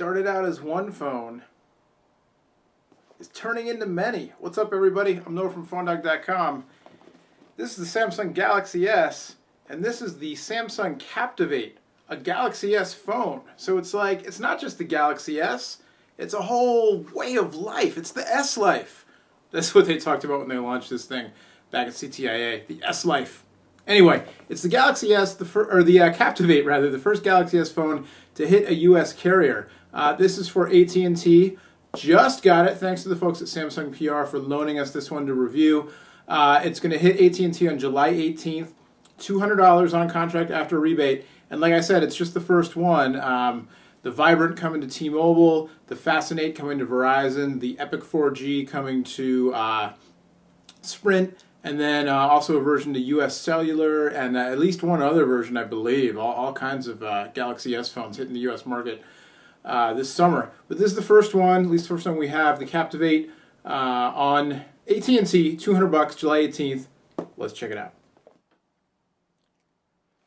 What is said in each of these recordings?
started out as one phone is turning into many. What's up, everybody? I'm Noah from PhoneDog.com. This is the Samsung Galaxy S, and this is the Samsung Captivate, a Galaxy S phone. So it's like, it's not just the Galaxy S, it's a whole way of life. It's the S life. That's what they talked about when they launched this thing back at CTIA, the S life. Anyway, it's the Galaxy S, the Captivate rather, the first Galaxy S phone to hit a U.S. carrier. This is for AT&T. Just got it, thanks to the folks at Samsung PR for loaning us this one to review. It's going to hit AT&T on July 18th, $200 on contract after rebate. And like I said, it's just the first one. The Vibrant coming to T-Mobile, the Fascinate coming to Verizon, the Epic 4G coming to Sprint, and then also a version to US Cellular, and at least one other version, I believe. All kinds of Galaxy S phones hitting the US market this summer. But this is the first one, at least the first one we have, the Captivate on AT&T, $200, July 18th. Let's check it out.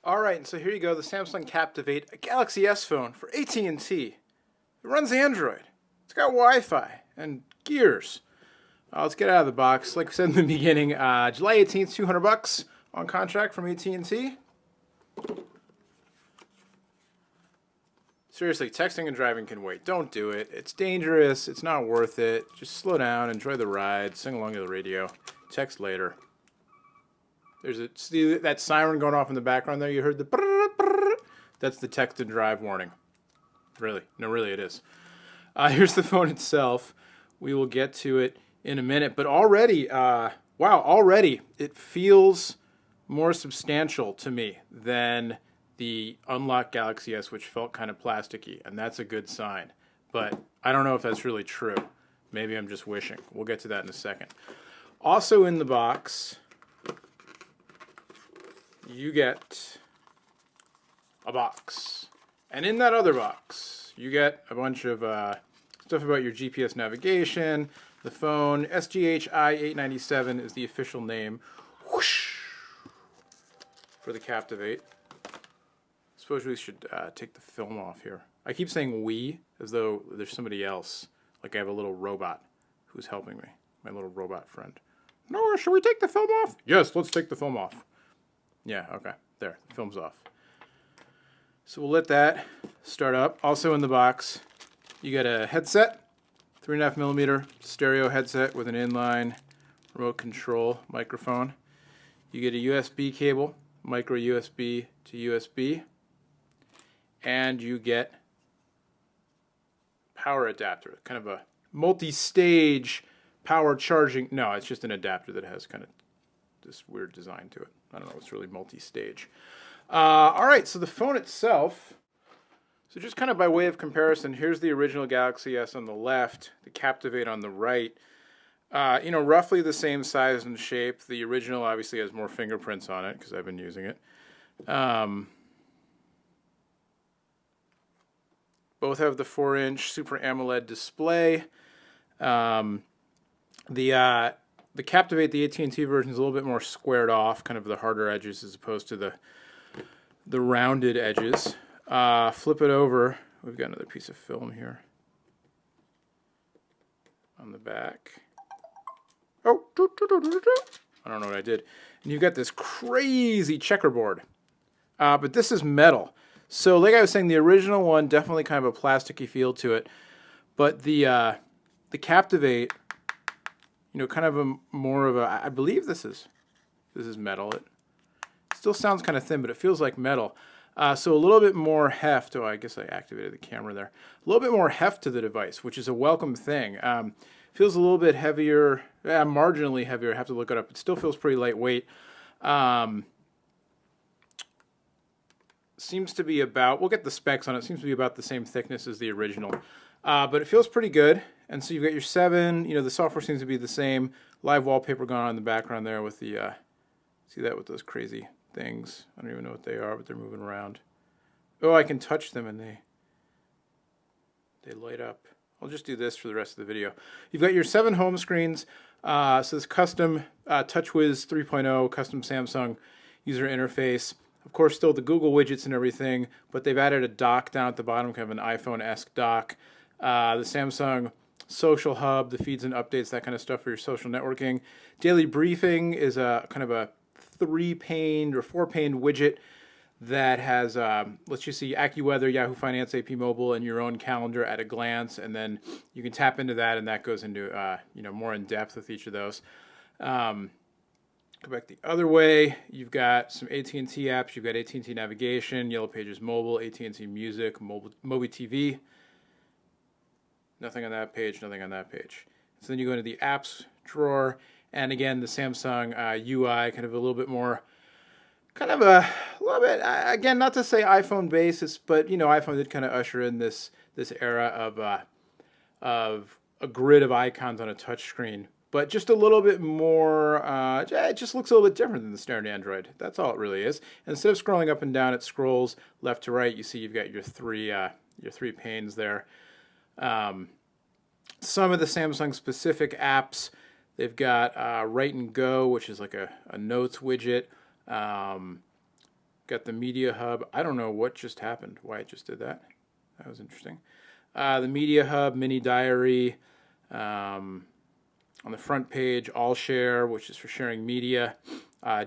All right, and so here you go, the Samsung Captivate, a Galaxy S phone for AT&T. It runs Android. It's got Wi-Fi and gears. Let's get out of the box. Like I said in the beginning, July 18th, $200 on contract from AT&T. Seriously, texting and driving can wait. Don't do it. It's dangerous. It's not worth it. Just slow down, enjoy the ride, sing along to the radio. Text later. See that siren going off in the background there? You heard the brrr, brrr. That's the text and drive warning. Really. No, really it is. Here's the phone itself. We will get to it in a minute. But already, already it feels more substantial to me than the unlocked Galaxy S, which felt kind of plasticky, and that's a good sign. But I don't know if that's really true. Maybe I'm just wishing. We'll get to that in a second. Also in the box, you get a box. And in that other box, you get a bunch of stuff about your GPS navigation, the phone. SGHI-897 is the official name. Whoosh, for the Captivate. Suppose we should take the film off here. I keep saying we as though there's somebody else. Like I have a little robot who's helping me. My little robot friend. Noah, should we take the film off? Yes, let's take the film off. Yeah, okay. There, the film's off. So we'll let that start up. Also in the box, you get a headset, 3.5mm stereo headset with an inline remote control microphone. You get a USB cable, micro USB to USB. And you get power adapter, kind of a multi-stage power charging. No, it's just an adapter that has kind of this weird design to it. I don't know, it's really multi-stage. All right, so the phone itself, so just kind of by way of comparison, here's the original Galaxy S on the left, the Captivate on the right. Roughly the same size and shape. The original obviously has more fingerprints on it because I've been using it. Both have the 4-inch Super AMOLED display. The Captivate, the AT&T version, is a little bit more squared off, kind of the harder edges as opposed to the rounded edges. Flip it over. We've got another piece of film here on the back. Oh, I don't know what I did. And you've got this crazy checkerboard. But this is metal. So like I was saying, the original one, definitely kind of a plasticky feel to it. But the Captivate, kind of more of a, I believe this is metal. It still sounds kind of thin, but it feels like metal. So a little bit more heft. Oh, I guess I activated the camera there. A little bit more heft to the device, which is a welcome thing. Feels a little bit heavier, marginally heavier. I have to look it up. It still feels pretty lightweight. Seems to be about, we'll get the specs on it, seems to be about the same thickness as the original. But it feels pretty good. And so you've got your 7, the software seems to be the same. Live wallpaper going on in the background there with the, see that with those crazy things. I don't even know what they are, but they're moving around. Oh, I can touch them and they light up. I'll just do this for the rest of the video. You've got your 7 home screens. So this custom TouchWiz 3.0 custom Samsung user interface. Of course, still the Google widgets and everything, but they've added a dock down at the bottom, kind of an iPhone-esque dock. The Samsung Social Hub, the feeds and updates, that kind of stuff for your social networking. Daily Briefing is a kind of a 3-paned or 4-paned widget that has, lets you see AccuWeather, Yahoo Finance, AP Mobile, and your own calendar at a glance, and then you can tap into that, and that goes into more in depth with each of those. Go back the other way. You've got some AT&T apps. You've got AT&T Navigation, Yellow Pages Mobile, AT&T Music, Mobi TV. Nothing on that page. Nothing on that page. So then you go into the apps drawer, and again the Samsung UI, kind of a little bit more, kind of a little bit. Again, not to say iPhone basis, but iPhone did kind of usher in this era of a grid of icons on a touchscreen. But just a little bit more, it just looks a little bit different than the standard Android. That's all it really is. And instead of scrolling up and down, it scrolls left to right. You see you've got your three panes there. Some of the Samsung specific apps, they've got Write and Go, which is like a notes widget. Got the Media Hub. I don't know what just happened, why it just did that. That was interesting. The Media Hub, Mini Diary. On the front page, All Share, which is for sharing media.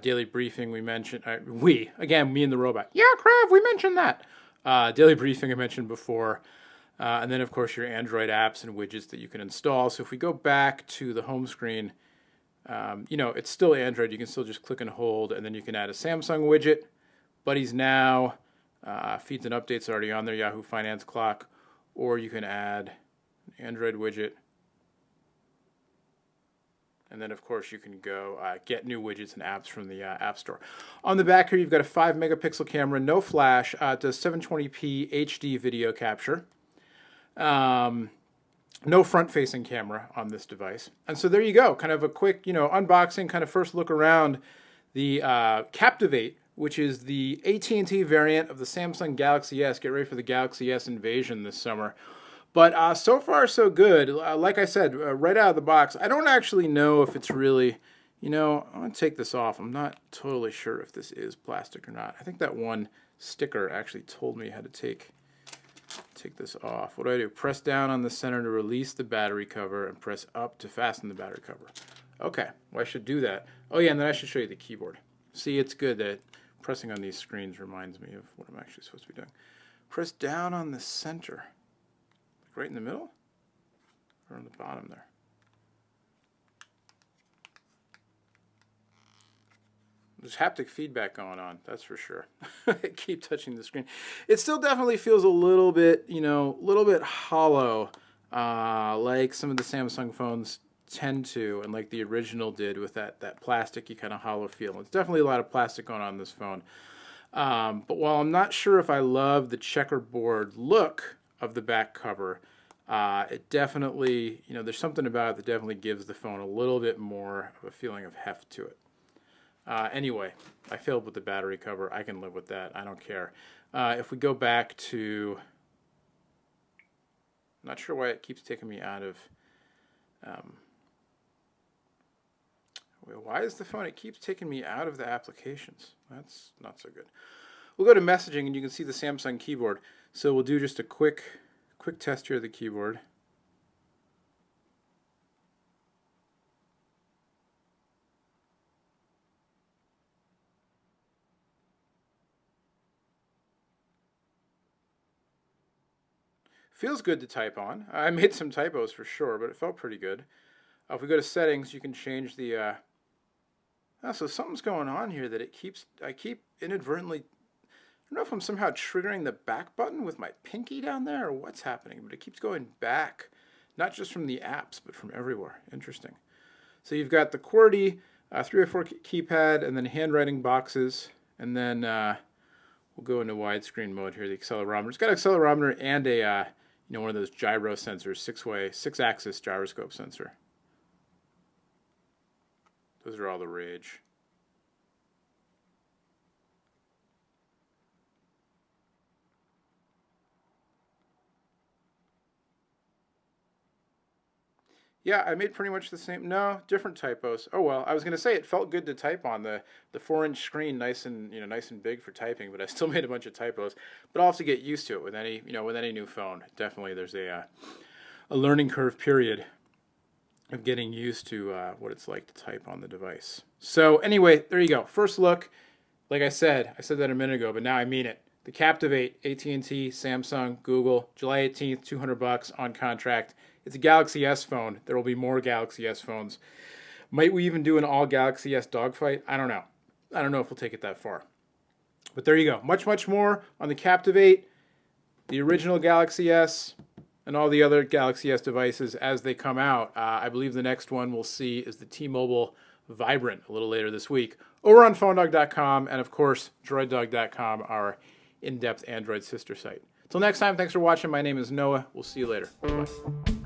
Daily Briefing, we mentioned. Me and the robot. Yeah, Krav, we mentioned that. Daily Briefing I mentioned before. And then, of course, your Android apps and widgets that you can install. So if we go back to the home screen, it's still Android. You can still just click and hold, and then you can add a Samsung widget. Buddies Now, feeds and updates already on there, Yahoo Finance Clock. Or you can add an Android widget. And then, of course, you can go get new widgets and apps from the App Store. On the back here, you've got a 5-megapixel camera, no flash. It does 720p HD video capture. No front-facing camera on this device. And so there you go. Kind of a quick, unboxing, kind of first look around the Captivate, which is the AT&T variant of the Samsung Galaxy S. Get ready for the Galaxy S invasion this summer. But so far, so good. Like I said, right out of the box, I don't actually know if it's really, I'm going to take this off. I'm not totally sure if this is plastic or not. I think that one sticker actually told me how to take this off. What do? Press down on the center to release the battery cover and press up to fasten the battery cover. Okay, well, I should do that. Oh, yeah, and then I should show you the keyboard. See, it's good that pressing on these screens reminds me of what I'm actually supposed to be doing. Press down on the center. Right in the middle? Or on the bottom there? There's haptic feedback going on, that's for sure. I keep touching the screen. It still definitely feels a little bit, hollow, like some of the Samsung phones tend to, and like the original did with that plasticky kind of hollow feel. It's definitely a lot of plastic going on this phone. But while I'm not sure if I love the checkerboard look of the back cover, it definitely, there's something about it that definitely gives the phone a little bit more of a feeling of heft to it. Anyway, I failed with the battery cover. I can live with that. I don't care. If we go back to, I'm not sure why it keeps taking me out of, why is the phone, it keeps taking me out of the applications. That's not so good. We'll go to messaging and you can see the Samsung keyboard. So we'll do just a quick test here of the keyboard. Feels good to type on. I made some typos for sure, but it felt pretty good. If we go to settings, you can change the, so something's going on here that I keep inadvertently, I don't know if I'm somehow triggering the back button with my pinky down there or what's happening, but it keeps going back, not just from the apps, but from everywhere. Interesting. So you've got the QWERTY 304 keypad, and then handwriting boxes, and then we'll go into widescreen mode here, the accelerometer. It's got an accelerometer and a, one of those gyro sensors, six-axis gyroscope sensor. Those are all the rage. Yeah, I made pretty much the same. No, different typos. Oh well, I was gonna say it felt good to type on the 4-inch screen, nice and nice and big for typing, but I still made a bunch of typos. But I'll have to get used to it with any with any new phone. Definitely, there's a learning curve period of getting used to what it's like to type on the device. So anyway, there you go. First look. Like I said that a minute ago, but now I mean it. The Captivate, AT&T, Samsung, Google, July 18th, $200 on contract. It's a Galaxy S phone. There will be more Galaxy S phones. Might we even do an all Galaxy S dogfight? I don't know. I don't know if we'll take it that far. But there you go. Much, much more on the Captivate, the original Galaxy S, and all the other Galaxy S devices as they come out. I believe the next one we'll see is the T-Mobile Vibrant a little later this week over on phonedog.com and, of course, droiddog.com, our in-depth Android sister site. Until next time, thanks for watching. My name is Noah. We'll see you later. Bye.